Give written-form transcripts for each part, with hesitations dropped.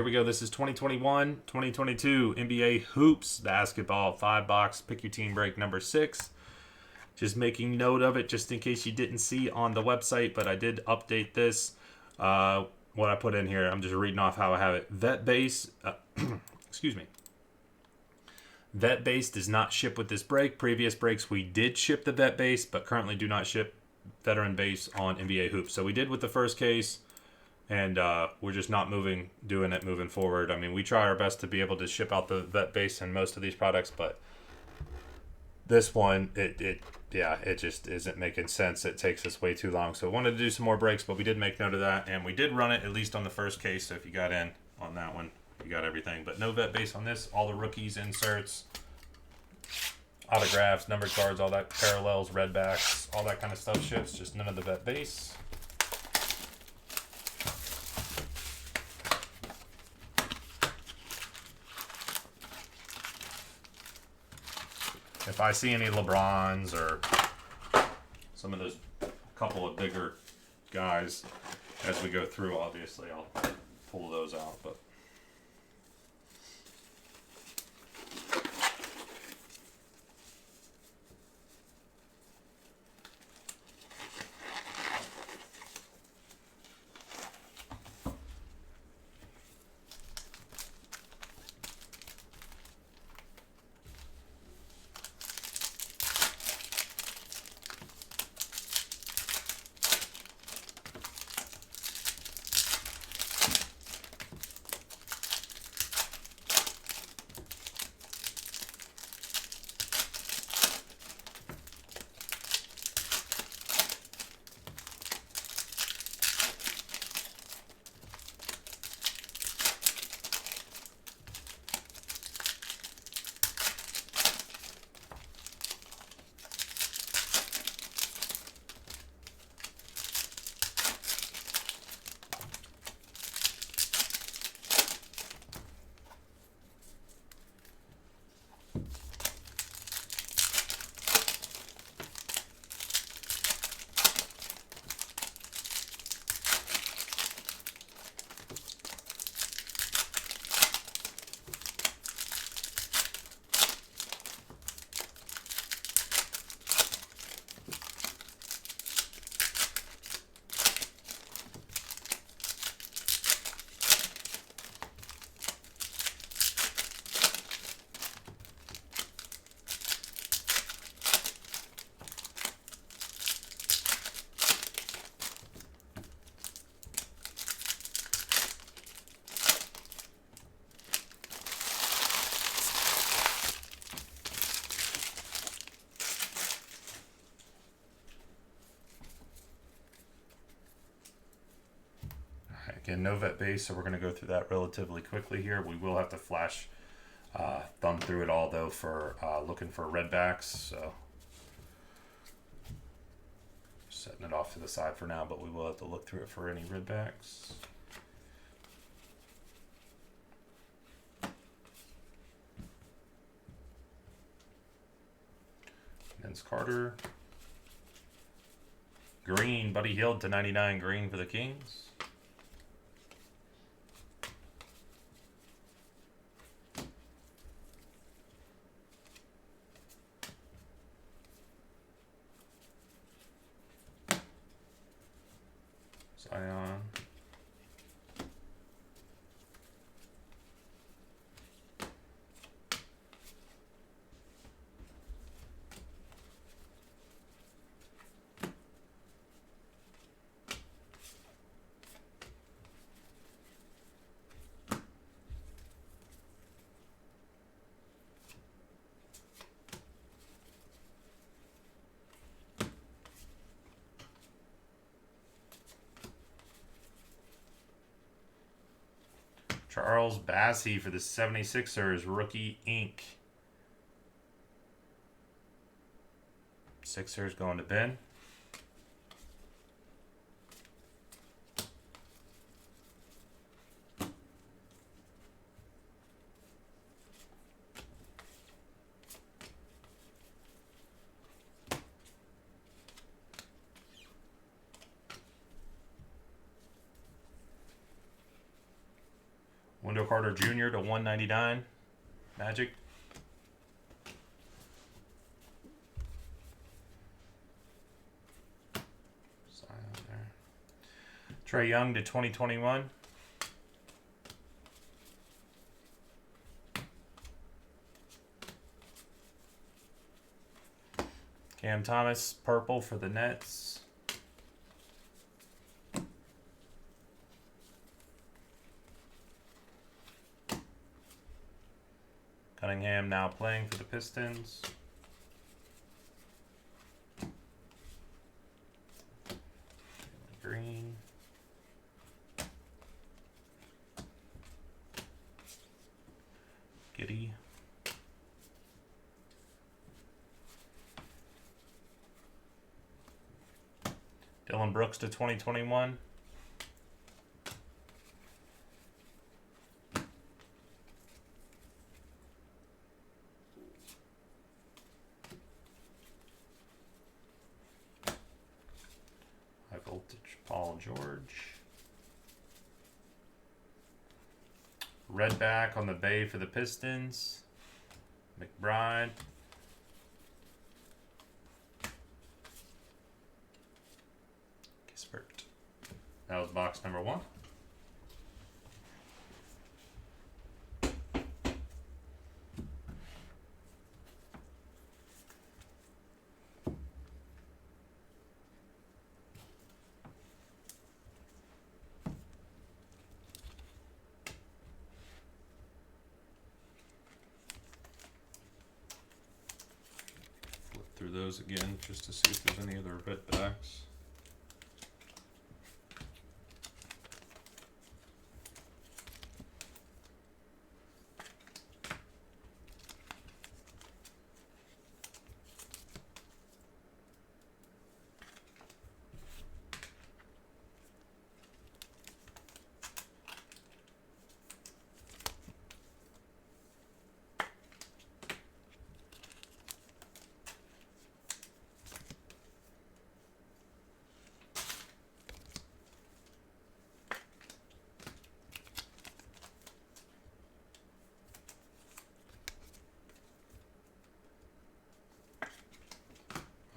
Here we go. This is 2021-2022 NBA Hoops Basketball 5-box Pick Your Team break number 6. Just making note of it just in case you didn't see on the website, but I did update this. What I put in here, I'm just reading off how I have it. Vet base, excuse me. Vet base does not ship with this break. Previous breaks we did ship the vet base, but currently do not ship veteran base on NBA Hoops. So we did with the first case. And we're just not doing it moving forward. I mean, we try our best to be able to ship out the vet base in most of these products, but this one, it just isn't making sense. It takes us way too long. So I wanted to do some more breaks, but we did make note of that, and we did run it at least on the first case. So if you got in on that one, you got everything. But no vet base on this. All the rookies, inserts, autographs, numbered cards, all that, parallels, red backs, all that kind of stuff ships. Just none of the vet base. If I see any LeBrons or some of those couple of bigger guys as we go through, obviously I'll pull those out. But again, no vet base, so we're going to go through that relatively quickly here. We will have to flash thumb through it all, though, for looking for red backs. So setting it off to the side for now, but we will have to look through it for any red backs. Vince Carter. Green, Buddy Hield /99 green for the Kings. Zion. Charles Bassey for the 76ers, rookie ink. Sixers going to Ben. Wendell Carter Jr. to 199. Magic. Sign on there. Trae Young to 2021. Cam Thomas, purple for the Nets. Cunningham now playing for the Pistons. Green. Giddy. Dylan Brooks to 2021. High voltage Paul George. Red back on the Bay for the Pistons. McBride. Kispert. That was box number 1. Through those again just to see if there's any other red backs.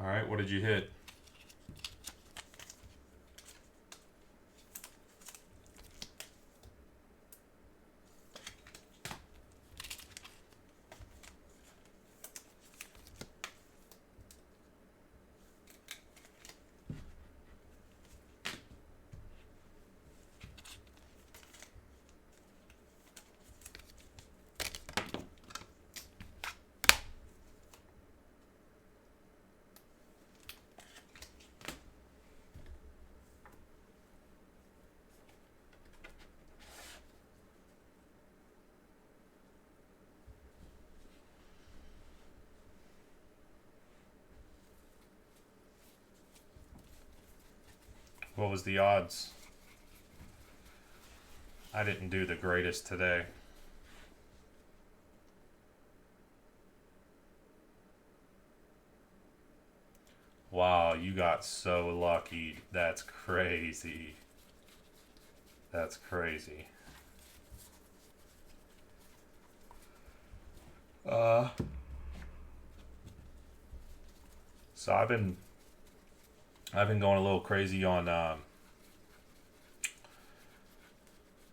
All right, what did you hit? What was the odds? I didn't do the greatest today. Wow, you got so lucky. That's crazy. That's crazy. So I've been going a little crazy on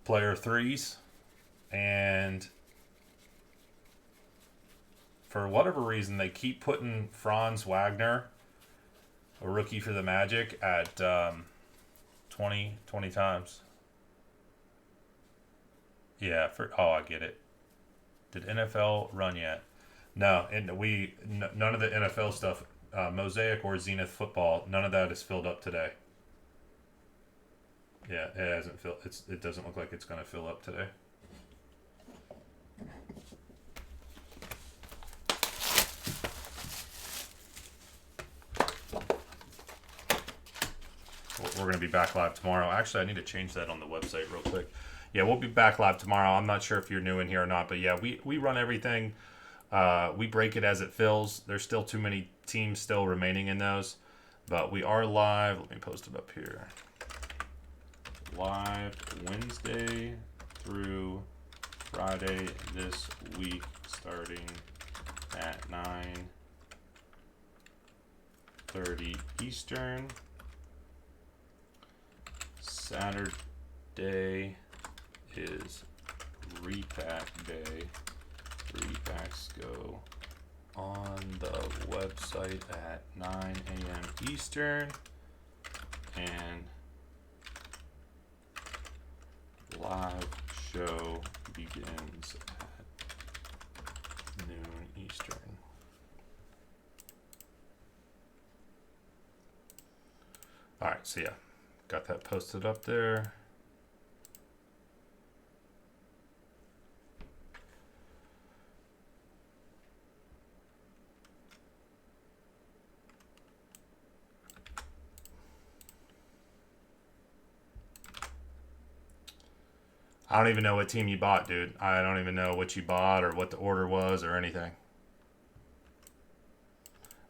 player threes, and for whatever reason they keep putting Franz Wagner, a rookie for the Magic, at 20 times. Yeah, I get it. Did NFL run yet? No, and none of the NFL stuff, Mosaic or Zenith football, none of that is filled up today. Yeah, it hasn't filled. It doesn't look like it's going to fill up today. We're going to be back live tomorrow. Actually, I need to change that on the website real quick. Yeah, we'll be back live tomorrow. I'm not sure if you're new in here or not, but yeah, we run everything. We break it as it fills. There's still too many teams still remaining in those, but we are live. Let me post it up here. Live Wednesday through Friday this week starting at 9:30 Eastern. Saturday is repack day. Repacks go on the website at 9 a.m. Eastern, and live show begins at noon Eastern. Alright, so yeah, got that posted up there. I don't even know what team you bought, dude. I don't even know what you bought or what the order was or anything.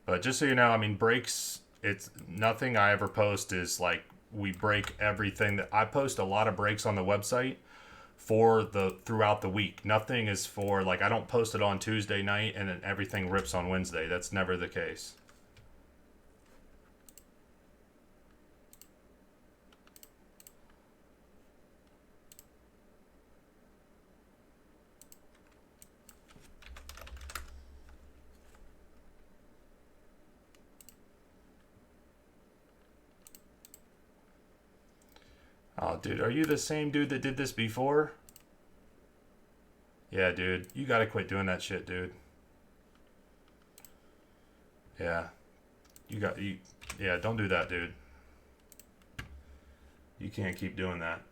But just so you know, I mean, breaks, it's nothing I ever post is like we break everything. That I post a lot of breaks on the website for the throughout the week. Nothing is for like I don't post it on Tuesday night and then everything rips on Wednesday. That's never the case. Oh, dude, are you the same dude that did this before? Yeah, dude, you gotta quit doing that shit, dude. Yeah, you. Yeah, don't do that, dude. You can't keep doing that.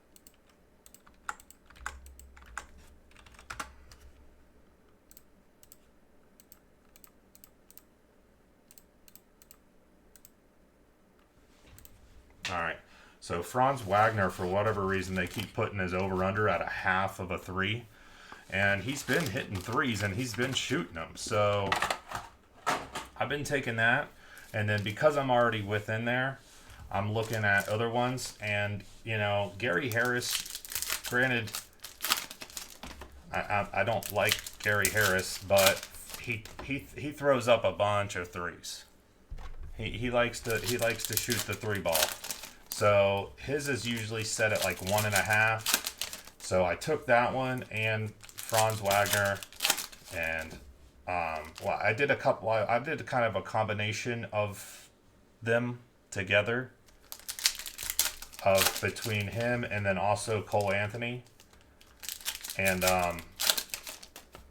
All right. So Franz Wagner, for whatever reason, they keep putting his over-under at a half of a 3. And he's been hitting threes, and he's been shooting them. So I've been taking that. And then because I'm already within there, I'm looking at other ones. And, you know, Gary Harris, granted, I don't like Gary Harris, but he throws up a bunch of threes. He likes to shoot the 3 ball. So his is usually set at like 1.5. So I took that one and Franz Wagner, and well, I did kind of a combination of them together, of between him and then also Cole Anthony, and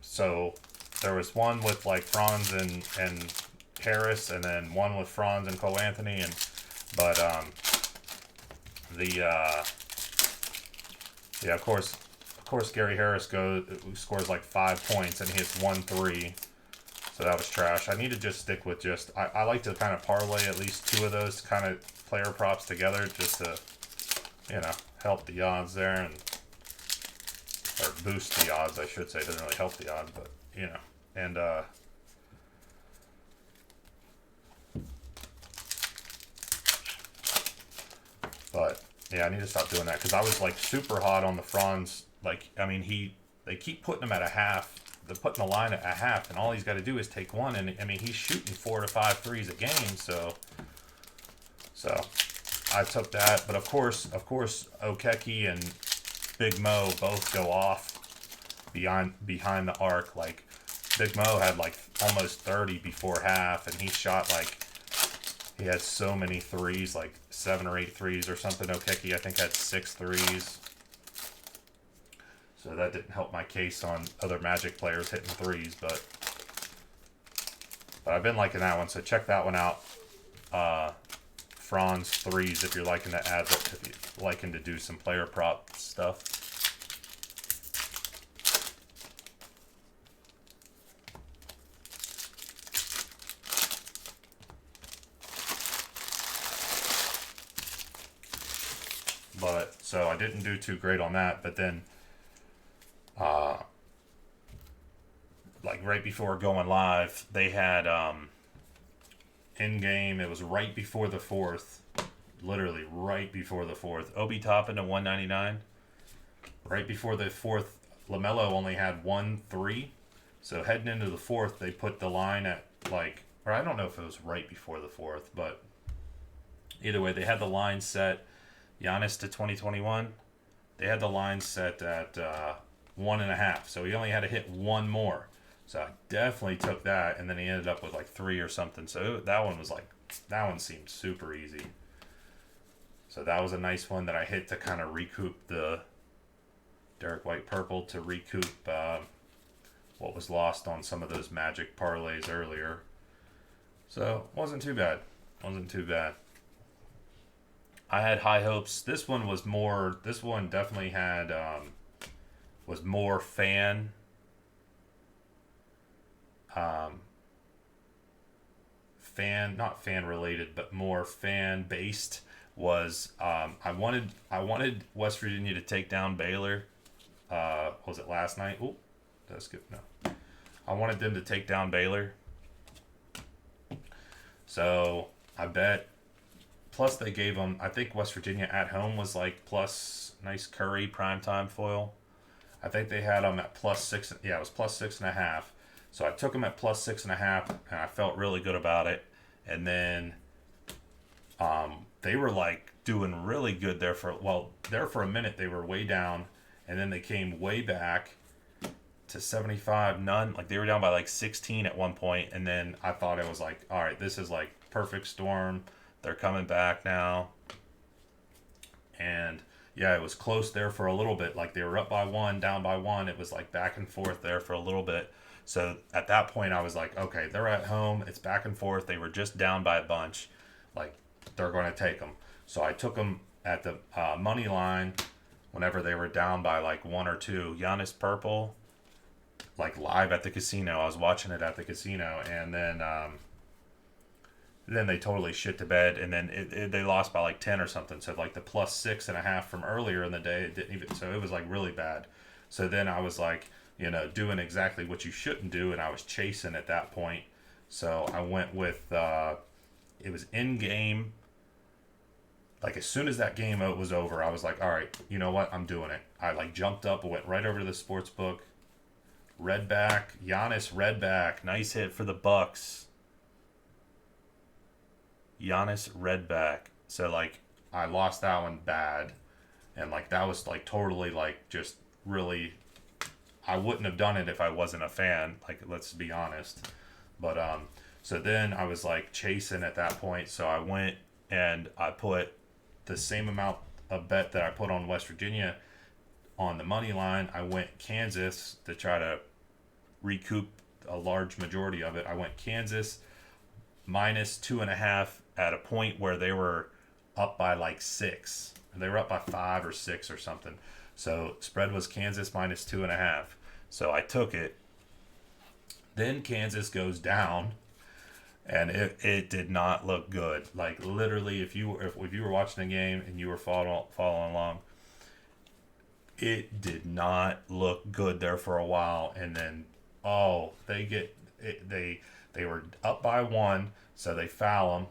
so there was one with like Franz and Harris, and then one with Franz and Cole Anthony, and but yeah, of course, Gary Harris scores like 5 points and he hits 1 3. So that was trash. I need to just stick with I like to kind of parlay at least 2 of those kind of player props together just to, you know, help the odds there, or boost the odds, I should say. It doesn't really help the odds, but, you know, and, but yeah, I need to stop doing that because I was like super hot on the Franz. Like, I mean, they keep putting him at a half. They're putting the line at a half, and all he's got to do is take one. And I mean, he's shooting 4 to 5 threes a game. So I took that. But of course, Okeke and Big Mo both go off behind the arc. Like Big Mo had like almost 30 before half, and he shot like. He had so many threes, like 7 or 8 threes or something. Okeke, I think, had 6 threes. So that didn't help my case on other Magic players hitting threes, but I've been liking that one. So check that one out. Franz threes if you're liking to add, if you're liking to do some player prop stuff. But so I didn't do too great on that, but then like right before going live, they had in game, it was right before the 4th, literally right before the 4th, Obi Toppin to 199. Right before the 4th LaMelo only had 1-3. So heading into the fourth, they put the line at like, or I don't know if it was right before the fourth, but either way, they had the line set. Giannis to 2021. They had the line set at 1.5. So he only had to hit one more. So I definitely took that, and then he ended up with like 3 or something. So that one seemed super easy. So that was a nice one that I hit to kind of recoup the Derek White purple, to recoup what was lost on some of those Magic parlays earlier. So wasn't too bad. Wasn't too bad. I had high hopes. This one was more. This one definitely had was more fan. Not fan related, but more fan based. Was I wanted West Virginia to take down Baylor. Was it last night? Oh, that's good. No, I wanted them to take down Baylor. So I bet. Plus they gave them. I think West Virginia at home was like plus nice Curry primetime foil. I think they had them at +6. Yeah, it was +6.5. So I took them at +6.5, and I felt really good about it. And then they were like doing really good there for a minute. They were way down, and then they came way back to 75 none. Like they were down by like 16 at one point, and then I thought it was like, all right, this is like perfect storm. They're coming back now. And yeah, it was close there for a little bit. Like they were up by 1, down by 1. It was like back and forth there for a little bit. So at that point, I was like, okay, they're at home. It's back and forth. They were just down by a bunch. Like, they're going to take them. So I took them at the money line whenever they were down by like 1 or 2. Giannis purple, like live at the casino. I was watching it at the casino. And then they totally shit to bed. And then they lost by like 10 or something. So like the +6.5 from earlier in the day, it didn't even. So it was like really bad. So then I was like, doing exactly what you shouldn't do, and I was chasing at that point. So I went with, it was in-game. Like, as soon as that game was over, I was like, all right, you know what? I'm doing it. I, like, jumped up and went right over to the sports book. Redback. Giannis Redback. Nice hit for the Bucks. Giannis Redback. So, like, I lost that one bad. And, like, that was, like, totally, like, just really... I wouldn't have done it if I wasn't a fan. Like, let's be honest. But so then I was like chasing at that point. So I went and I put the same amount of bet that I put on West Virginia on the money line. I went Kansas to try to recoup a large majority of it. I went Kansas -2.5 at a point where they were up by like 6. They were up by 5 or 6 or something. So spread was Kansas -2.5. So I took it. Then Kansas goes down, and it did not look good. Like literally, if you were watching the game and you were following along, it did not look good there for a while. And then they were up by 1, so they foul him.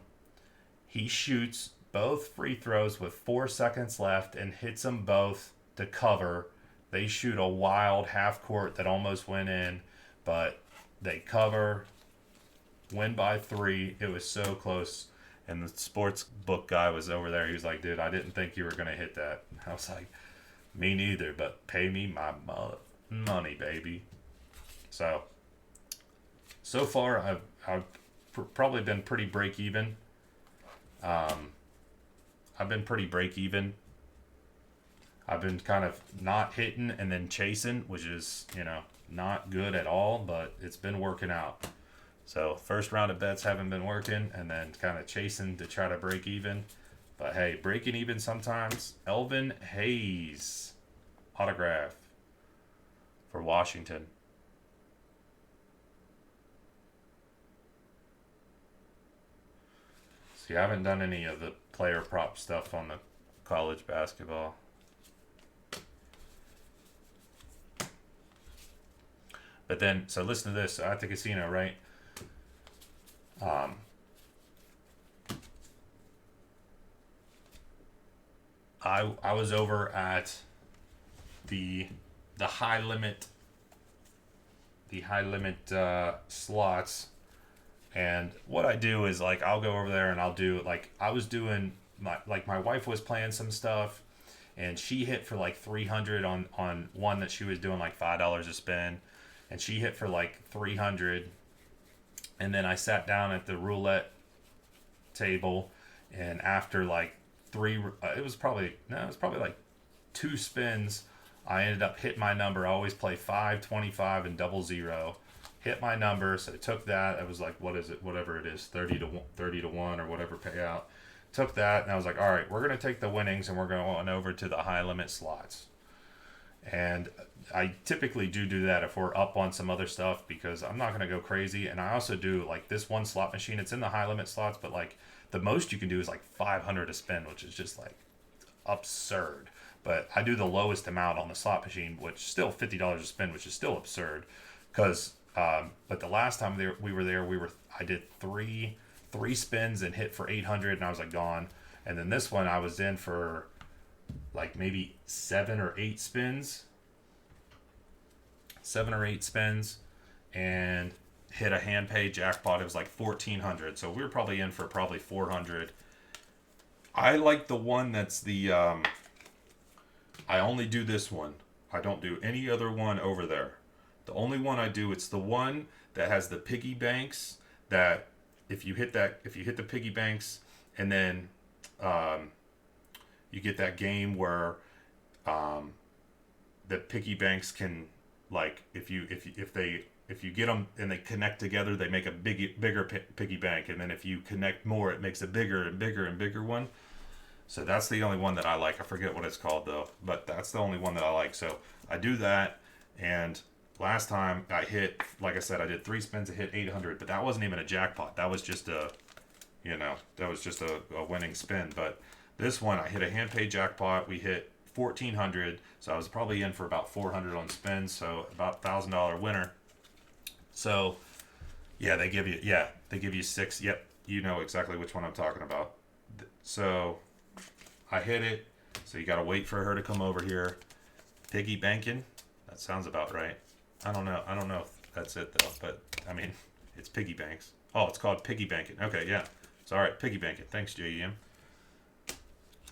He shoots both free throws with 4 seconds left and hits them both to cover. They shoot a wild half court that almost went in, but they cover, win by 3. It was so close. And the sports book guy was over there. He was like, dude, I didn't think you were going to hit that. I was like, me neither, but pay me my money, baby. So far, I've probably been pretty break even. I've been pretty break even. I've been kind of not hitting and then chasing, which is, not good at all, but it's been working out. So first round of bets haven't been working, and then kind of chasing to try to break even. But hey, breaking even sometimes. Elvin Hayes autograph for Washington. See, I haven't done any of the player prop stuff on the college basketball. But then, so listen to this. At the casino, right? I was over at the the high limit slots. And what I do is like I'll go over there and I'll do like I was doing my wife was playing some stuff, and she hit for like 300 on one that she was doing like $5 a spin, and she hit for like 300. And then I sat down at the roulette table, and after like it was probably like 2 spins, I ended up hitting my number. I always play 5, 25, and 00. Hit my number, so I took that. It was like, what is it? Whatever it is, 30 to 1 or whatever payout. Took that, and I was like, all right, we're gonna take the winnings and we're going over to the high limit slots. And I typically do that if we're up on some other stuff, because I'm not gonna go crazy. And I also do like this one slot machine. It's in the high limit slots, but like the most you can do is like 500 a spin, which is just like absurd. But I do the lowest amount on the slot machine, which is still $50 a spin, which is still absurd. Because but the last time we were there, I did three spins and hit for 800, and I was like gone. And then this one I was in for like maybe 7 or 8 spins, and hit a hand pay jackpot. It was like 1,400, so we were probably in for probably 400. I like the one that's the I only do this one. I don't do any other one over there. The only one I do, it's the one that has the piggy banks, that if you hit the piggy banks, and then you get that game where the piggy banks can, like, if you get them and they connect together, they make a bigger piggy bank, and then if you connect more, it makes a bigger and bigger and bigger one. So that's the only one that I like. I forget what it's called though, but that's the only one that I like. So I do that. And last time I hit, like I said, I did 3 spins to hit 800, but that wasn't even a jackpot. That was just a winning spin. But this one, I hit a hand pay jackpot. We hit 1,400, so I was probably in for about 400 on spins, so about $1,000 winner. So yeah, they give you 6. Yep, you know exactly which one I'm talking about. So I hit it. So you got to wait for her to come over here. Piggy banking. That sounds about right. I don't know if that's it though, but I mean, it's piggy banks. Oh, it's called piggy banking. Okay, yeah. It's all right, piggy banking. Thanks, JEM.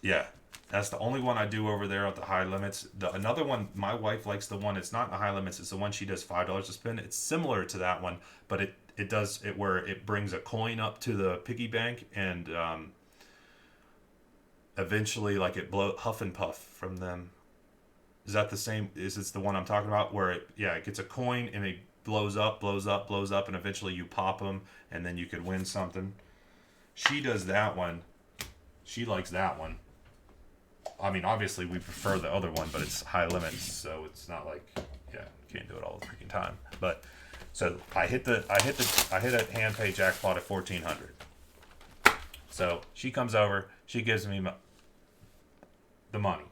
Yeah, that's the only one I do over there at the high limits. Another one, my wife likes the one. It's not in the high limits. It's the one she does $5 a spin. It's similar to that one, but it does it where it brings a coin up to the piggy bank, and eventually, like, it huff and puff from them. Is that the same? Is it the one I'm talking about where it gets a coin and it blows up, and eventually you pop them and then you could win something? She does that one. She likes that one. I mean, obviously we prefer the other one, but it's high limits, so it's not like, can't do it all the freaking time. But so I hit a hand pay jackpot at 1,400. So she comes over, she gives me the money.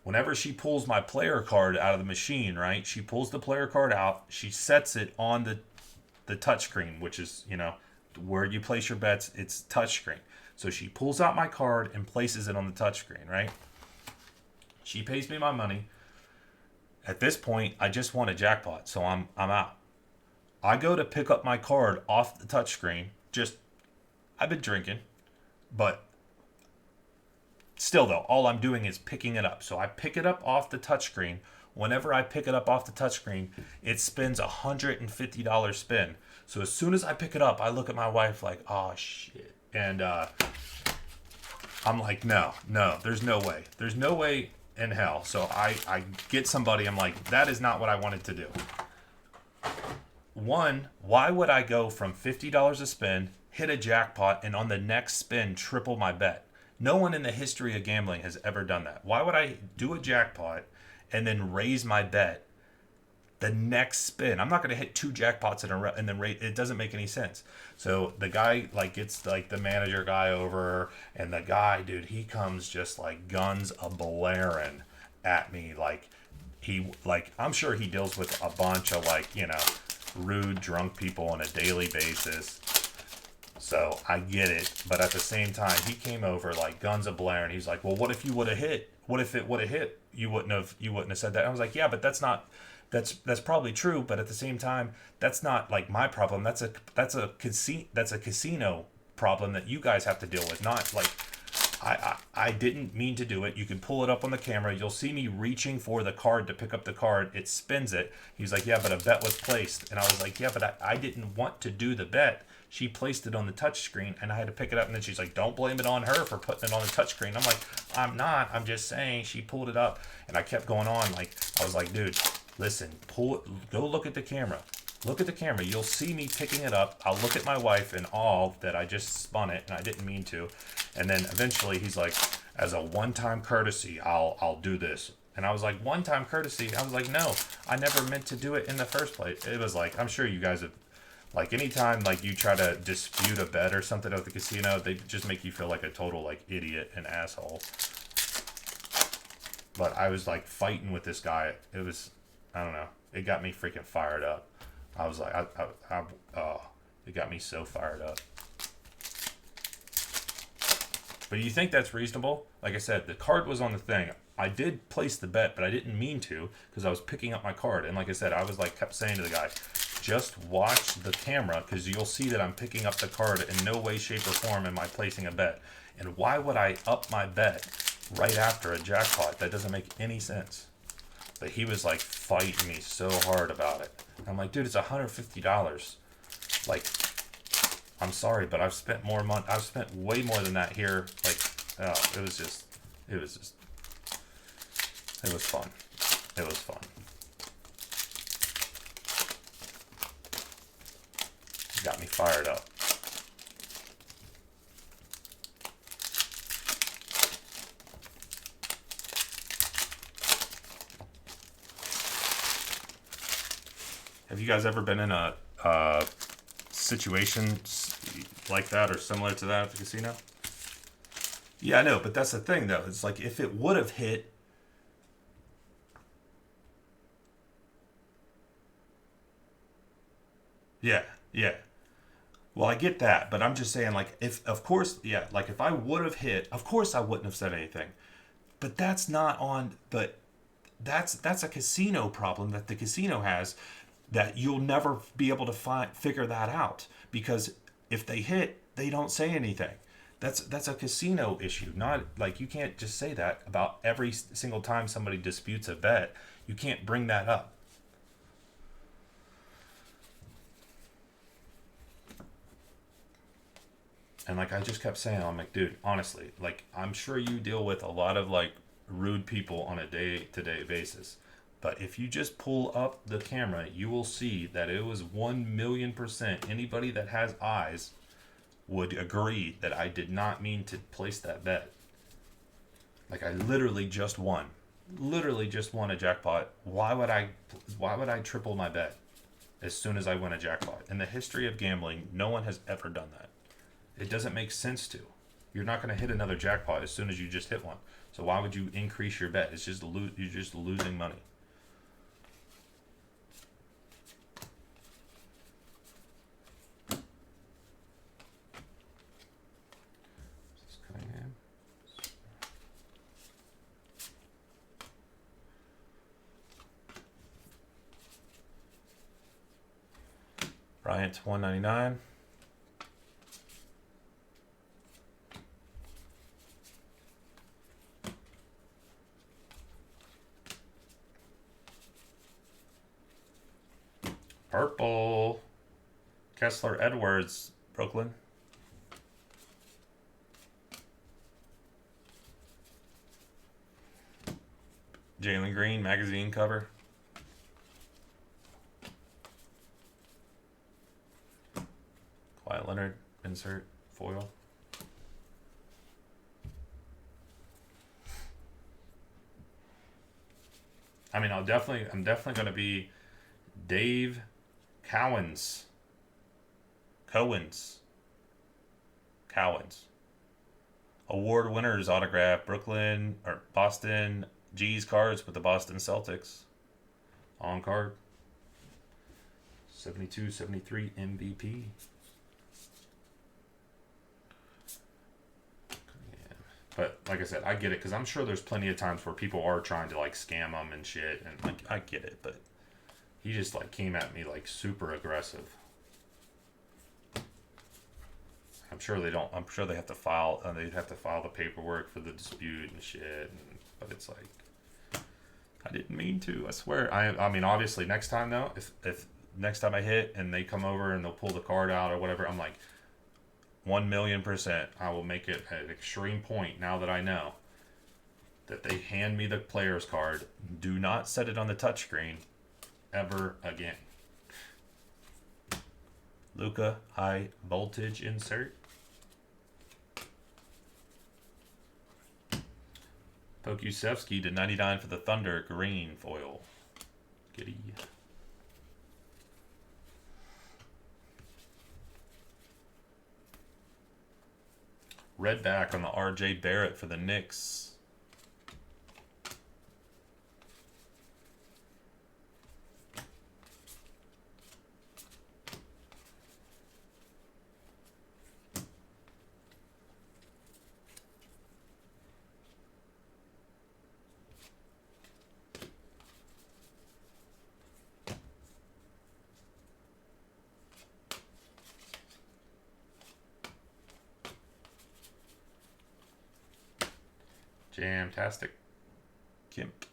Whenever she pulls my player card out of the machine, right? She pulls the player card out. She sets it on the touchscreen, which is, where you place your bets. It's touchscreen. So she pulls out my card and places it on the touchscreen, right? She pays me my money. At this point, I just won a jackpot, so I'm out. I go to pick up my card off the touchscreen. I've been drinking, but still, though, all I'm doing is picking it up. So I pick it up off the touchscreen. Whenever I pick it up off the touchscreen, it spins a $150 spin. So as soon as I pick it up, I look at my wife like, oh, shit. And I'm like, no, there's no way. There's no way in hell. So I get somebody. I'm like, that is not what I wanted to do. One, why would I go from $50 a spin, hit a jackpot, and on the next spin triple my bet? No one in the history of gambling has ever done that. Why would I do a jackpot and then raise my bet the next spin? I'm not going to hit 2 jackpots in a row and then it doesn't make any sense. So the guy gets the manager guy over, and the guy, dude, he comes just like guns a blaring at me. I'm sure he deals with a bunch of rude drunk people on a daily basis. So I get it, but at the same time, he came over like guns a blaring. He's like, well, what if you would have hit? what if it would have hit? You wouldn't have said that. I was like, yeah, but that's probably true, but at the same time, that's not like my problem. That's a casino problem that you guys have to deal with, not like I didn't mean to do it. You can pull it up on the camera. You'll see me reaching for the card to pick up the card. It spins it. He's like, yeah, but a bet was placed. And I was like, yeah, but I didn't want to do the bet. She placed it on the touch screen and I had to pick it up. And then she's like, don't blame it on her for putting it on the touch screen. I'm like, I'm not. I'm just saying she pulled it up. And I kept going on. Like, I was like, dude, listen, go look at the camera. Look at the camera. You'll see me picking it up. I'll look at my wife in awe that I just spun it and I didn't mean to. And then eventually he's like, as a one-time courtesy, I'll do this. And I was like, one-time courtesy? I was like, no, I never meant to do it in the first place. It was like, I'm sure you guys have, like, anytime like you try to dispute a bet or something at the casino, they just make you feel like a total like idiot and asshole. But I was like fighting with this guy. It was, I don't know. It got me freaking fired up. I was like, it got me so fired up. But you think that's reasonable? Like I said, the card was on the thing. I did place the bet, but I didn't mean to because I was picking up my card. And like I said, I was like, kept saying to the guy, just watch the camera because you'll see that I'm picking up the card. In no way, shape, or form am I placing a bet. And why would I up my bet right after a jackpot? That doesn't make any sense. But he was like fighting me so hard about it. I'm like, dude, it's $150. Like, I'm sorry, but I've spent more money. I've spent way more than that here. Like, it was fun. It was fun. It got me fired up. Have you guys ever been in a situation like that or similar to that at the casino? Yeah, I know, but that's the thing, though. It's like if it would have hit... Yeah. Well, I get that, but I'm just saying, like, if, of course, yeah, like if I would have hit, of course I wouldn't have said anything. But that's not on... But that's a casino problem that the casino has, that you'll never be able to figure that out, because if they hit, they don't say anything. That's a casino issue. Not like, you can't just say that about every single time somebody disputes a bet. You can't bring that up. And like I just kept saying, I'm like, dude, honestly, like I'm sure you deal with a lot of like rude people on a day-to-day basis. But if you just pull up the camera, you will see that it was 1,000,000%. Anybody that has eyes would agree that I did not mean to place that bet. Like I literally just won a jackpot. Why would I triple my bet as soon as I win a jackpot? In the history of gambling, no one has ever done that. It doesn't make sense to. You're not going to hit another jackpot as soon as you just hit one. So why would you increase your bet? It's just you're just losing money. Bryant $199. Purple. Kessler Edwards, Brooklyn. Jalen Green, magazine cover. Kawhi Leonard, insert, foil. I mean, I'm definitely going to be Dave Cowens. Award winners autograph, Brooklyn or Boston G's cards with the Boston Celtics. On card. 72-73 MVP. But like I said, I get it because I'm sure there's plenty of times where people are trying to like scam them and shit, and like I get it, but he just like came at me like super aggressive. I'm sure they don't. I'm sure they have to file. They have to file the paperwork for the dispute and shit. But it's like, I didn't mean to. I swear. I mean, obviously, next time though, if next time I hit and they come over and they'll pull the card out or whatever, I'm like, 1,000,000%. I will make it an extreme point now that I know that they hand me the player's card. Do not set it on the touchscreen ever again. Luka, high voltage insert. Pokusevski to 99 for the Thunder, green foil. Giddy. Red back on the R.J. Barrett for the Knicks. Jamtastic. Gimp.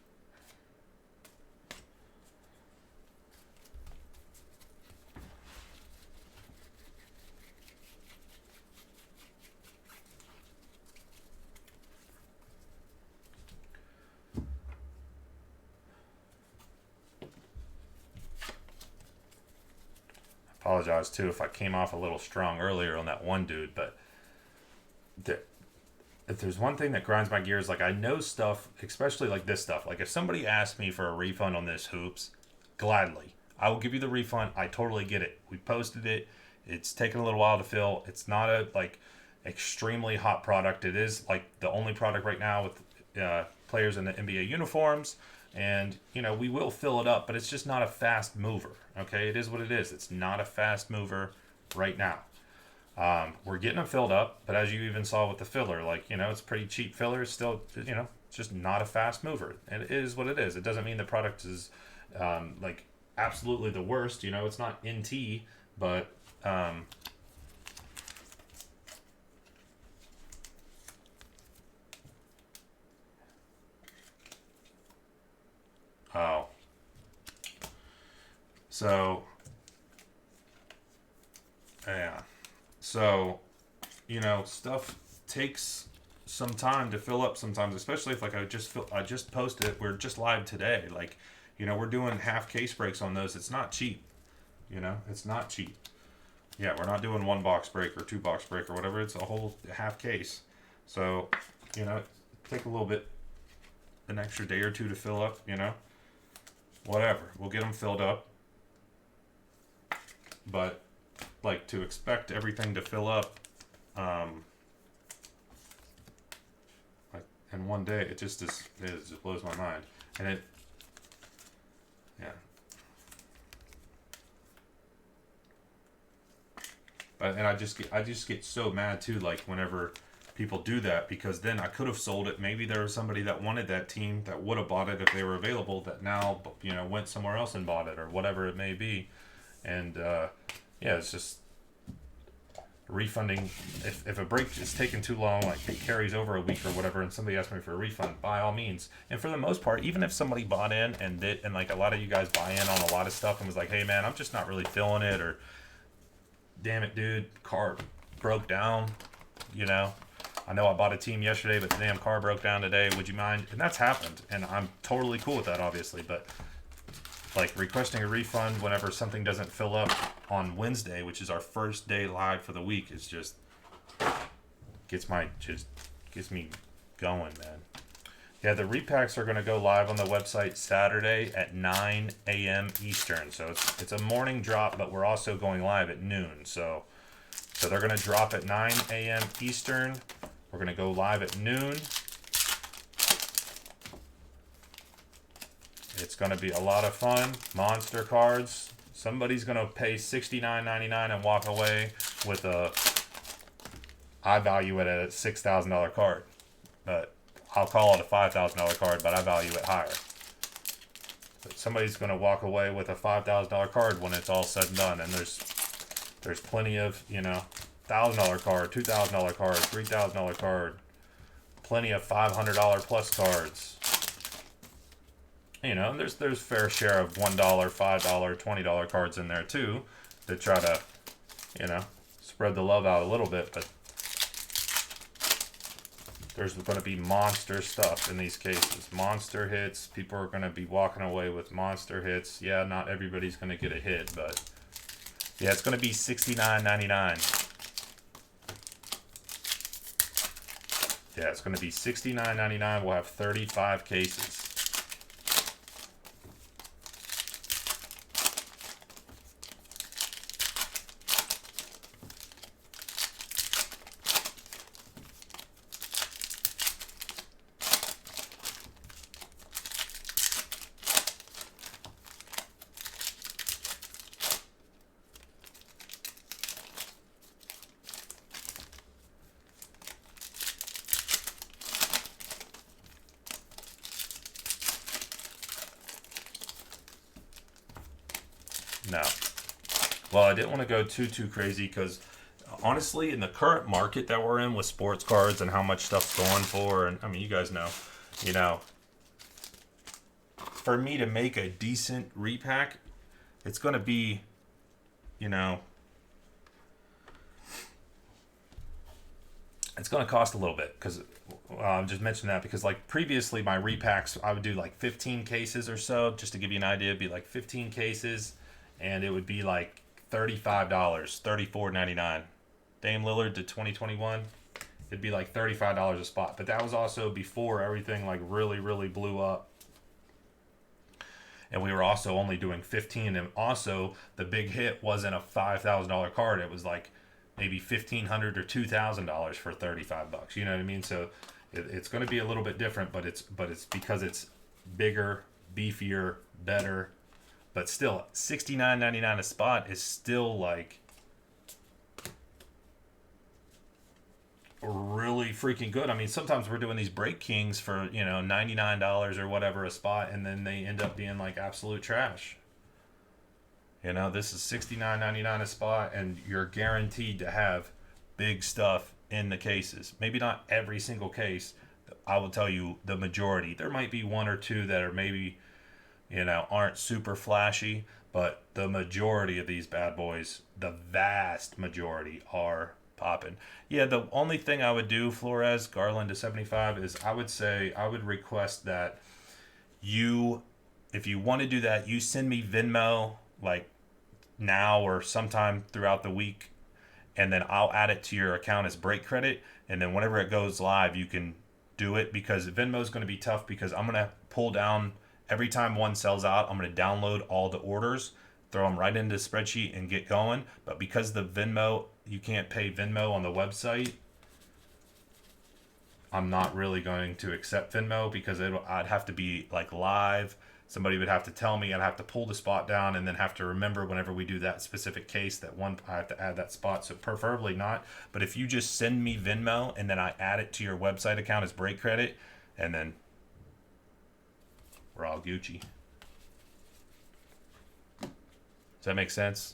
Apologize too if I came off a little strong earlier on that one dude, but if there's one thing that grinds my gears, like I know stuff, especially like this stuff. Like if somebody asked me for a refund on this hoops, gladly, I will give you the refund. I totally get it. We posted it. It's taken a little while to fill. It's not a like extremely hot product. It is like the only product right now with players in the NBA uniforms. And, you know, we will fill it up, but it's just not a fast mover. Okay, it is what it is. It's not a fast mover right now. We're getting them filled up, but as you even saw with the filler, like, you know, it's pretty cheap filler. Still, you know, it's just not a fast mover. And it is what it is. It doesn't mean the product is, like, absolutely the worst. You know, it's not NT, but... Oh. So, yeah. So, you know, stuff takes some time to fill up sometimes, especially if like I just posted it. We're just live today. Like, you know, we're doing half case breaks on those. It's not cheap. You know, it's not cheap. Yeah, we're not doing 1 box break or 2 box break or whatever. It's a whole half case. So, you know, take a little bit, an extra day or two to fill up, you know. Whatever, we'll get them filled up, but like to expect everything to fill up like in one day, it just blows my mind. And it, yeah, but and I just get so mad too, like whenever people do that, because then I could have sold it. Maybe there was somebody that wanted that team that would have bought it if they were available, that now, you know, went somewhere else and bought it or whatever it may be. And yeah, it's just refunding. If a break is taking too long, like it carries over a week or whatever, and somebody asks me for a refund, by all means. And for the most part, even if somebody bought in and like a lot of you guys buy in on a lot of stuff and was like, hey man, I'm just not really feeling it, or damn it dude, car broke down, you know, I know I bought a team yesterday, but the damn car broke down today. Would you mind? And that's happened, and I'm totally cool with that, obviously. But like requesting a refund whenever something doesn't fill up on Wednesday, which is our first day live for the week, is just gets me going, man. Yeah, the repacks are going to go live on the website Saturday at 9 a.m. Eastern. So it's a morning drop, but we're also going live at noon. So they're going to drop at 9 a.m. Eastern. We're going to go live at noon. It's going to be a lot of fun. Monster cards. Somebody's going to pay $69.99 and walk away with I value it at a $6,000 card. but I'll call it a $5,000 card, but I value it higher. But somebody's going to walk away with a $5,000 card when it's all said and done, and there's plenty of, you know, $1,000 card, $2,000 card, $3,000 card, plenty of $500 plus cards. You know, there's fair share of $1, $5, $20 cards in there too, to try to, you know, spread the love out a little bit. But there's going to be monster stuff in these cases. Monster hits. People are going to be walking away with monster hits. Yeah, not everybody's going to get a hit, but yeah, it's going to be $69.99. Yeah, it's going to be $69.99. We'll have 35 cases. No. Well, I didn't want to go too crazy because honestly, in the current market that we're in with sports cards and how much stuff's going for, and I mean, you guys know, you know, for me to make a decent repack, it's going to be, you know, it's going to cost a little bit because I'm just mentioning that because like previously my repacks, I would do like 15 cases or so, just to give you an idea. It'd be like 15 cases and it would be like $35, $34.99. Dame Lillard to 2021, it'd be like $35 a spot. But that was also before everything like really blew up. And we were also only doing 15, and also the big hit wasn't a $5,000 card. It was like maybe $1,500 or $2,000 for $35. You know what I mean? So it's going to be a little bit different, but it's because it's bigger, beefier, better. But still, $69.99 a spot is still like really freaking good. I mean, sometimes we're doing these break kings for, you know, $99 or whatever a spot, and then they end up being like absolute trash. You know, this is $69.99 a spot, and you're guaranteed to have big stuff in the cases. Maybe not every single case. I will tell you the majority. There might be one or two that are maybe, you know, aren't super flashy, but the majority of these bad boys, the vast majority, are popping. Yeah, the only thing I would do, Flores, Garland to 75, is I would request that you, if you want to do that, you send me Venmo like now or sometime throughout the week, and then I'll add it to your account as break credit, and then whenever it goes live, you can do it, because Venmo is going to be tough, because I'm going to pull down every time one sells out. I'm going to download all the orders, throw them right into the spreadsheet and get going. But because the Venmo, you can't pay Venmo on the website, I'm not really going to accept Venmo, because I'd have to be like live. Somebody would have to tell me. I'd have to pull the spot down and then have to remember whenever we do that specific case that one, I have to add that spot. So preferably not. But if you just send me Venmo and then I add it to your website account as break credit, and then we're all Gucci. Does that make sense?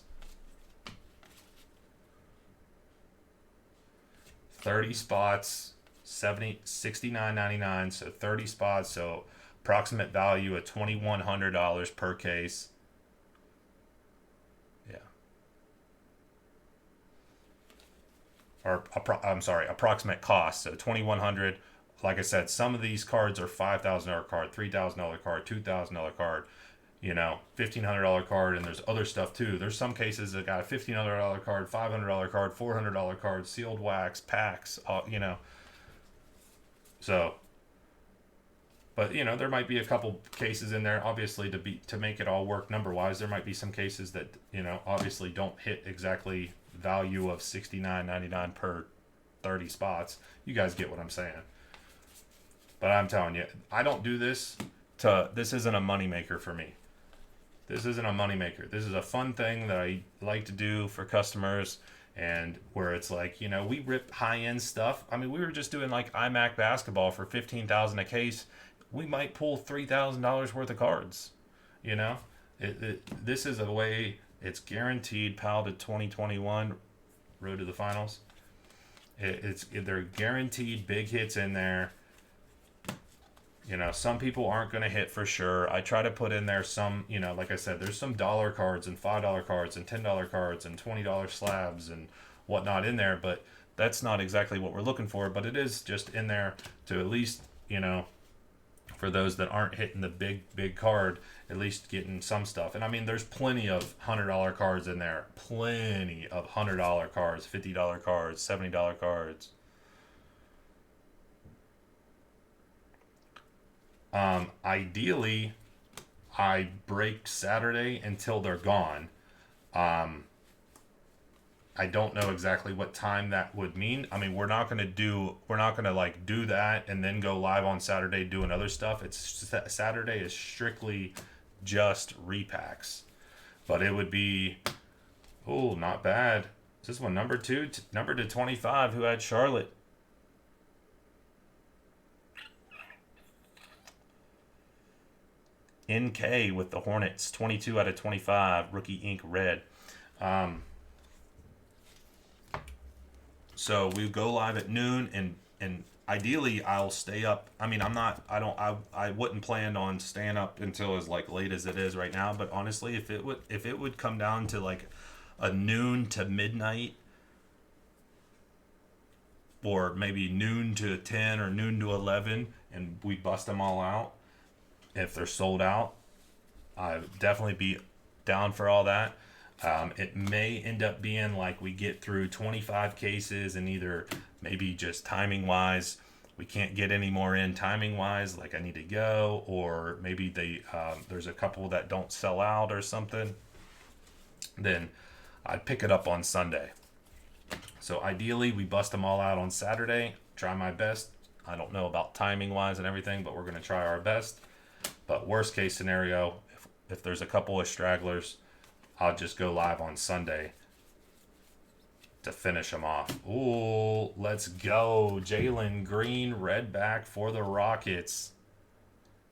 30 spots, $69.99, so 30 spots, so approximate value of $2,100 per case. Yeah. Or approximate cost, so $2,100. Like I said, some of these cards are $5,000 card, $3,000 card, $2,000 card, you know, $1,500 card, and there's other stuff too. There's some cases that got a $1,500 card, $500 card, $400 card, sealed wax, packs, you know. So, but you know, there might be a couple cases in there, obviously, to make it all work number wise. There might be some cases that, you know, obviously don't hit exactly value of $69.99 per 30 spots. You guys get what I'm saying. But I'm telling you, I don't do this this isn't a moneymaker for me. This isn't a moneymaker. This is a fun thing that I like to do for customers. And where it's like, we rip high end stuff. I mean, we were just doing like iMac basketball for 15,000 a case. We might pull $3,000 worth of cards. You know, this is a way. It's guaranteed. PAL to 2021, road to the finals. They're guaranteed big hits in there. Some people aren't going to hit for sure. I try to put in there some, like I said, there's some dollar cards and $5 cards and $10 cards and $20 slabs and whatnot in there, but that's not exactly what we're looking for. But it is just in there to at least, for those that aren't hitting the big card, at least getting some stuff. And I mean, there's plenty of $100 cards in there, plenty of $100 cards, $50 cards, $70 cards. Ideally, I break Saturday until they're gone. I don't know exactly what time that would mean. I mean, we're not gonna do that and then go live on Saturday doing other stuff. It's just, Saturday is strictly just repacks, but it would be, oh, not bad. Is this one number 2, number to 25? Who had Charlotte? NK with the Hornets, 22 out of 25, rookie ink red. So we go live at noon, and ideally I'll stay up. I mean, I wouldn't plan on staying up until as like late as it is right now. But honestly, if it would come down to like a noon to midnight, or maybe noon to 10 or noon to 11, and we bust them all out. If they're sold out, I'd definitely be down for all that. It may end up being like we get through 25 cases and either maybe just timing wise, we can't get any more in timing wise, like I need to go, or maybe there's a couple that don't sell out or something. Then I'd pick it up on Sunday. So ideally we bust them all out on Saturday. Try my best. I don't know about timing wise and everything, but we're going to try our best. But worst case scenario, if there's a couple of stragglers, I'll just go live on Sunday to finish them off. Ooh, let's go. Jalen Green, red back for the Rockets.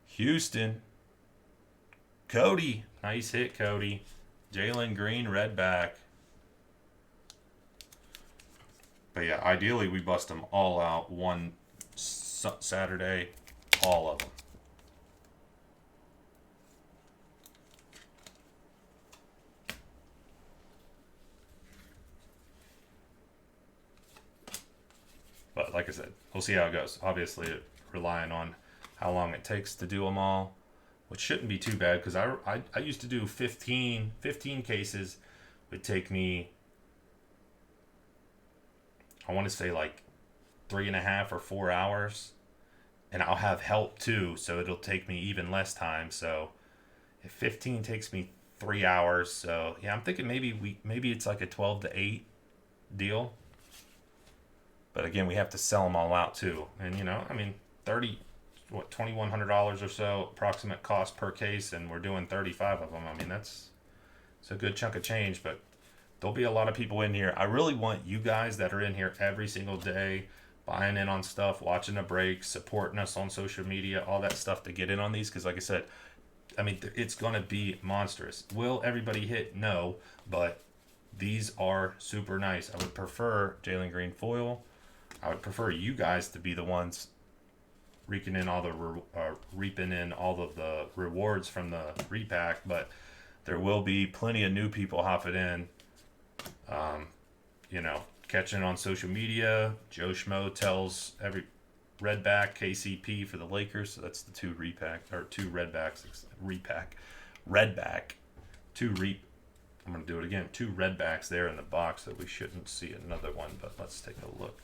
Houston. Cody. Nice hit, Cody. Jalen Green, red back. But yeah, ideally we bust them all out one Saturday, all of them. But like I said, we'll see how it goes. Obviously, relying on how long it takes to do them all, which shouldn't be too bad because I used to do 15 cases. It would take me, I want to say like 3.5 or 4 hours. And I'll have help too, so it'll take me even less time. So if 15 takes me 3 hours, so yeah, I'm thinking maybe it's like a 12 to 8 deal. But again, we have to sell them all out too. And $2,100 or so approximate cost per case, and we're doing 35 of them. I mean, it's a good chunk of change, but there'll be a lot of people in here. I really want you guys that are in here every single day, buying in on stuff, watching the breaks, supporting us on social media, all that stuff to get in on these. Because like I said, I mean, it's going to be monstrous. Will everybody hit? No, but these are super nice. I would prefer Jalen Green foil. I would prefer you guys to be the ones reaping in all of the rewards from the repack, but there will be plenty of new people hopping in. Catching it on social media. Joe Schmo tells every redback KCP for the Lakers, so that's the two redbacks repack. Redback. I'm gonna do it again. 2 redbacks there in the box that we shouldn't see another one, but let's take a look.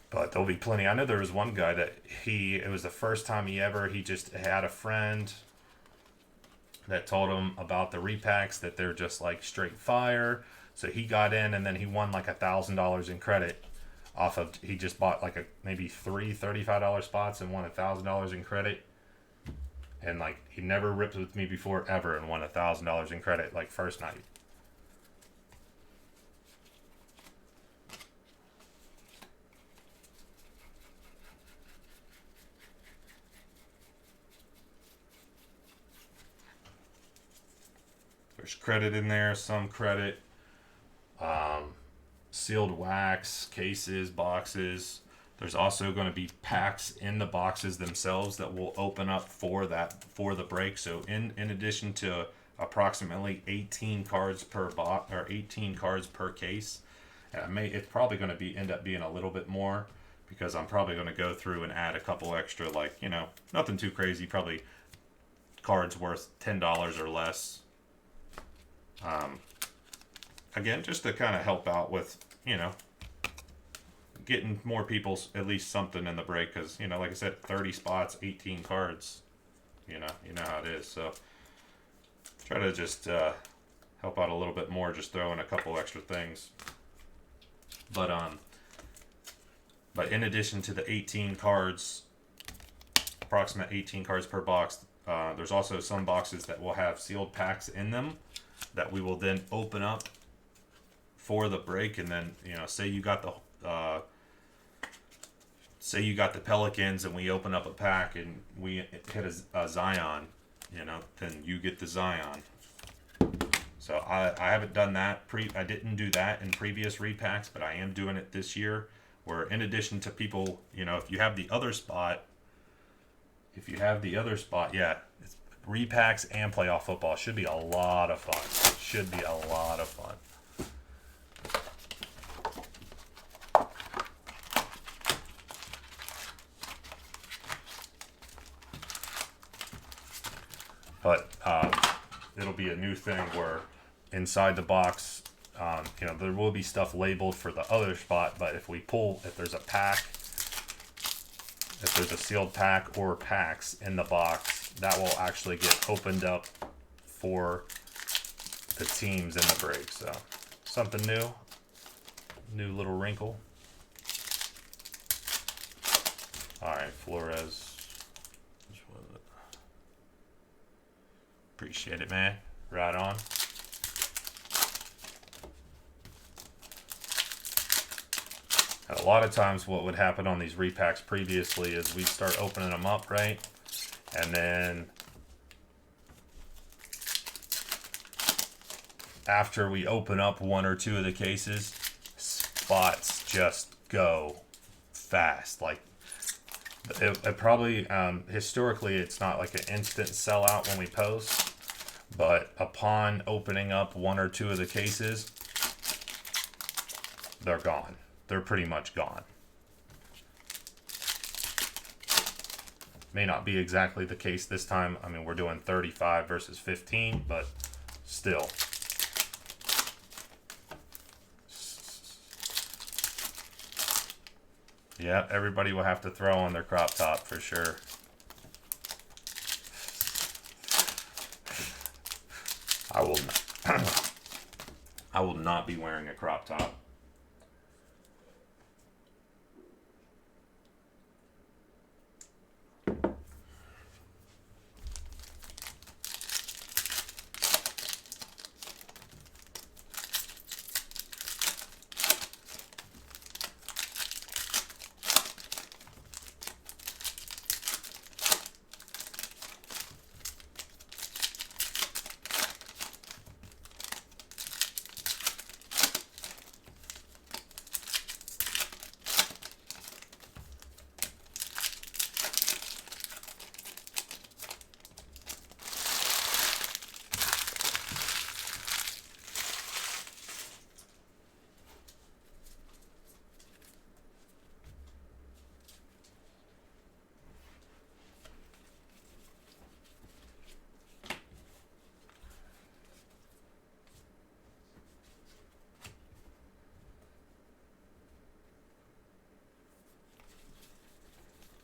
But there'll be plenty. I know there was one guy that it was the first time he just had a friend that told him about the repacks, that they're just like straight fire. So he got in and then he won like $1,000 in credit off of, he just bought like maybe 3 $35 spots and won $1,000 in credit. And like, he never ripped with me before ever and won $1,000 in credit like first night. There's credit in there, some credit. Sealed wax, cases, boxes. There's also going to be packs in the boxes themselves that will open up for the break. So in addition to approximately 18 cards per box or 18 cards per case, it's probably going to end up being a little bit more, because I'm probably going to go through and add a couple extra, like, you know, nothing too crazy, probably cards worth $10 or less. Again, just to kind of help out with, you know, getting more people at least something in the break, because, you know, like I said, 30 spots, 18 cards, you know how it is. So try to just help out a little bit more, just throw in a couple extra things. But in addition to the 18 cards, approximate 18 cards per box, there's also some boxes that will have sealed packs in them that we will then open up for the break. And then, you know, say you got the Pelicans and we open up a pack and we hit a Zion, you know, then you get the Zion. So I haven't done that. I didn't do that in previous repacks, but I am doing it this year, where in addition to people, you know, if you have the other spot, yeah, it's repacks and playoff football. Should be a lot of fun. But it'll be a new thing where inside the box, you know, there will be stuff labeled for the other spot, but if there's a pack, if there's a sealed pack or packs in the box, that will actually get opened up for the teams in the break. So something new little wrinkle. All right, Flores. Which was it? Appreciate it, man. Right on. And a lot of times what would happen on these repacks previously is we'd start opening them up, right? And then after we open up one or two of the cases, spots just go fast. Like it probably, historically, it's not like an instant sellout when we post, but upon opening up one or two of the cases, they're gone. They're pretty much gone. May not be exactly the case this time. I mean, we're doing 35 versus 15, but still. Yeah, everybody will have to throw on their crop top for sure. I will not be wearing a crop top.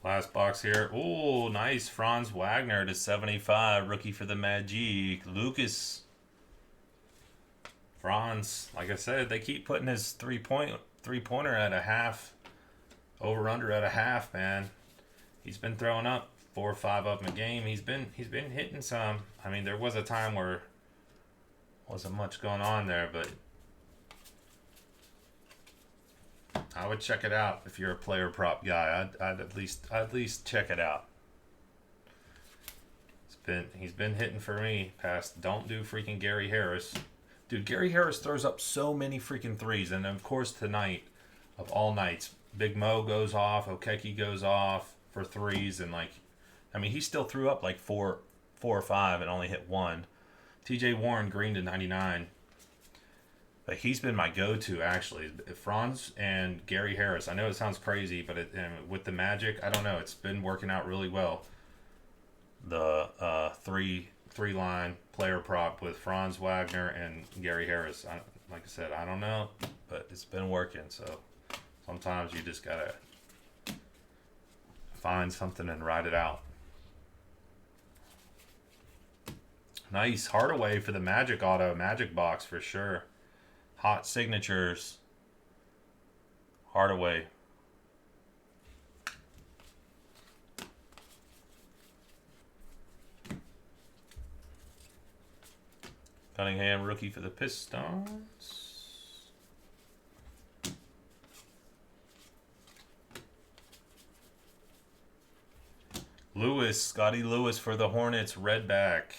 Last box here. Oh, nice. Franz Wagner to 75. Rookie for the Magic. Lucas. Franz, like I said, they keep putting his three-pointer at a half. Over-under at a half, man. He's been throwing up 4 or 5 of them a game. He's been hitting some. I mean, there was a time where wasn't much going on there, but I would check it out if you're a player prop guy. I'd at least check it out. he's been hitting for me past. Don't do freaking Gary Harris. Dude, Gary Harris throws up so many freaking threes. And of course tonight, of all nights, Big Mo goes off, Okeke goes off for threes, and like, I mean, he still threw up like four or five and only hit one. TJ Warren green to 99. But he's been my go-to, actually. Franz and Gary Harris. I know it sounds crazy, but with the Magic, I don't know. It's been working out really well. The three-line player prop with Franz Wagner and Gary Harris. Like I said, I don't know, but it's been working. So sometimes you just got to find something and ride it out. Nice. Hardaway for the Magic auto. Magic box for sure. Hot signatures. Hardaway. Cunningham rookie for the Pistons. Lewis. Scotty Lewis for the Hornets. Red back.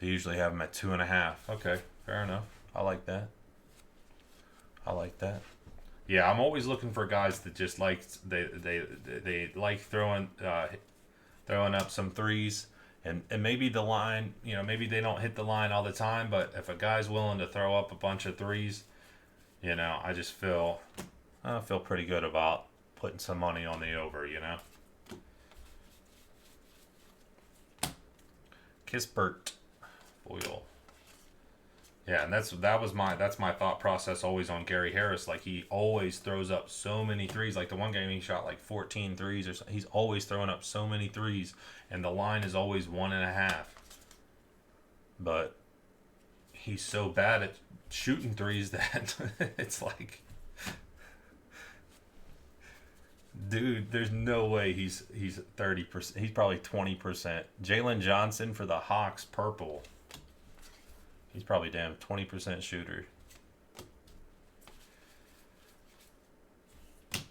They usually have them at 2.5. Okay, fair enough. I like that. Yeah, I'm always looking for guys that just like they like throwing up some threes, and maybe the line, maybe they don't hit the line all the time, but if a guy's willing to throw up a bunch of threes, I just feel pretty good about putting some money on the over, Kispert. Foil. Yeah, and that's my thought process always on Gary Harris. Like, he always throws up so many threes. Like the one game he shot like 14 threes or so. He's always throwing up so many threes, and the line is always 1.5. But he's so bad at shooting threes that it's like, dude, there's no way he's 30%. He's probably 20%. Jalen Johnson for the Hawks, purple. He's probably damn 20% shooter.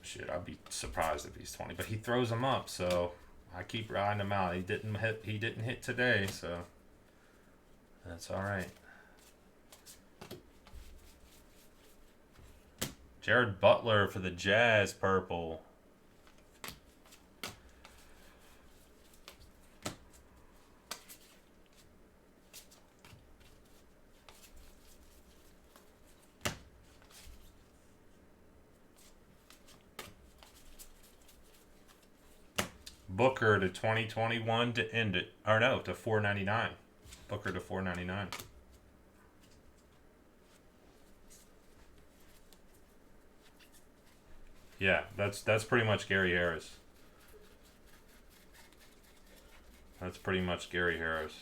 Shit, I'd be surprised if he's 20, but he throws them up, so I keep riding him out. He didn't hit today, so that's all right. Jared Butler for the Jazz, purple. Booker to 2021 to end it. Or no, to 499. Booker to 499. Yeah, that's pretty much Gary Harris. That's pretty much Gary Harris.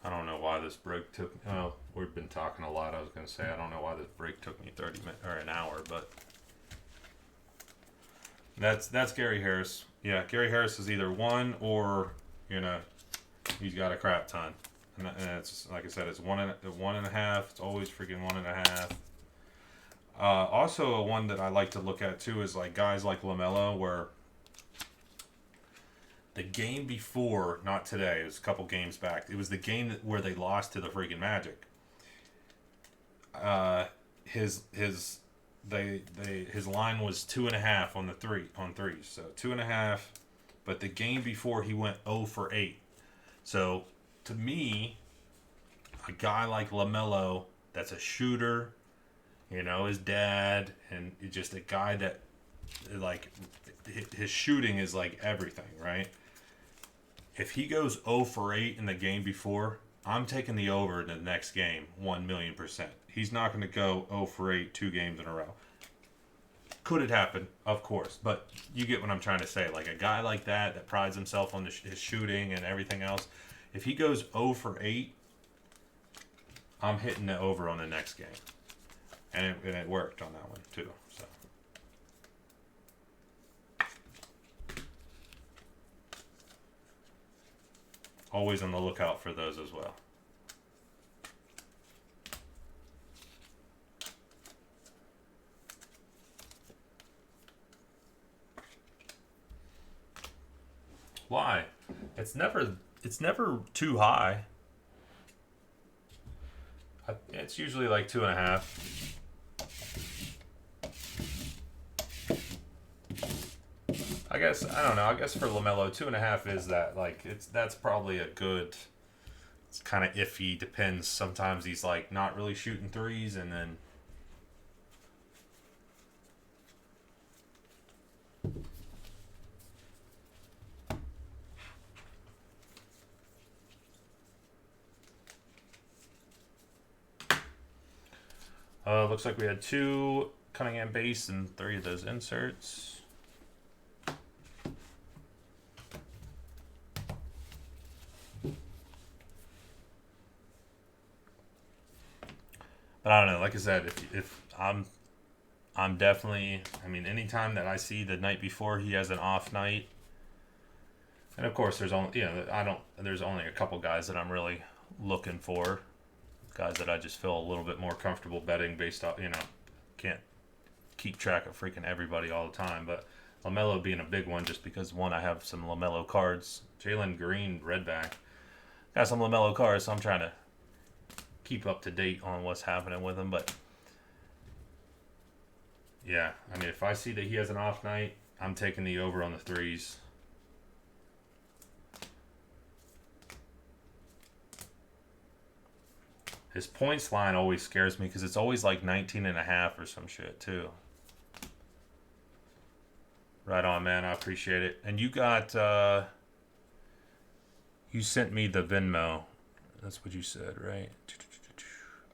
I don't know why this break took. Oh, we've been talking a lot. I was going to say I don't know why this break took me 30 minutes or an hour, but that's Gary Harris. Yeah, Gary Harris is either one or he's got a crap ton, and it's like I said, it's 1.5. It's always freaking 1.5. Also, one that I like to look at too is like guys like LaMelo, where the game before, not today, it was a couple games back. It was the game where they lost to the freaking Magic. His line was 2.5 on threes. So 2.5, but the game before he went 0 for 8. So to me, a guy like LaMelo that's a shooter, his dad, and just a guy that like his shooting is like everything, right? If he goes 0 for 8 in the game before, I'm taking the over in the next game 1,000,000%. He's not going to go 0 for 8 2 games in a row. Could it happen? Of course. But you get what I'm trying to say. Like a guy like that prides himself on his shooting and everything else, if he goes 0 for 8, I'm hitting the over on the next game. And it worked on that one, too. So. Always on the lookout for those as well. Why? It's never too high. It's usually like 2.5. I guess I don't know. I guess for LaMelo, 2.5 is that like that's probably a good. It's kind of iffy. Depends. Sometimes he's like not really shooting threes, and then. Looks like we had 2 Cunningham base and 3 of those inserts. But I don't know. Like I said, if I'm definitely. I mean, anytime that I see the night before he has an off night, and of course there's only there's only a couple guys that I'm really looking for. Guys that I just feel a little bit more comfortable betting based off, can't keep track of freaking everybody all the time. But LaMelo being a big one just because, one, I have some LaMelo cards. Jalen Green, Redback. Got some LaMelo cards, so I'm trying to keep up to date on what's happening with him. But, yeah, I mean, if I see that he has an off night, I'm taking the over on the threes. His points line always scares me because it's always like 19.5 or some shit, too. Right on, man. I appreciate it. And you got, you sent me the Venmo. That's what you said, right?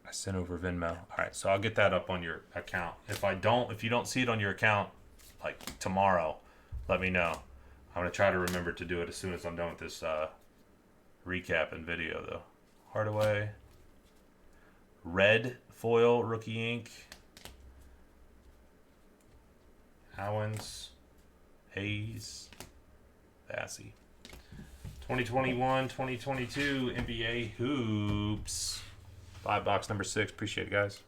I sent over Venmo. All right, so I'll get that up on your account. If you don't see it on your account, like tomorrow, let me know. I'm going to try to remember to do it as soon as I'm done with this recap and video, though. Hardaway. Red foil rookie ink. Owens. Hayes. Bassey. 2021-2022 NBA Hoops. 5 box number 6. Appreciate it, guys.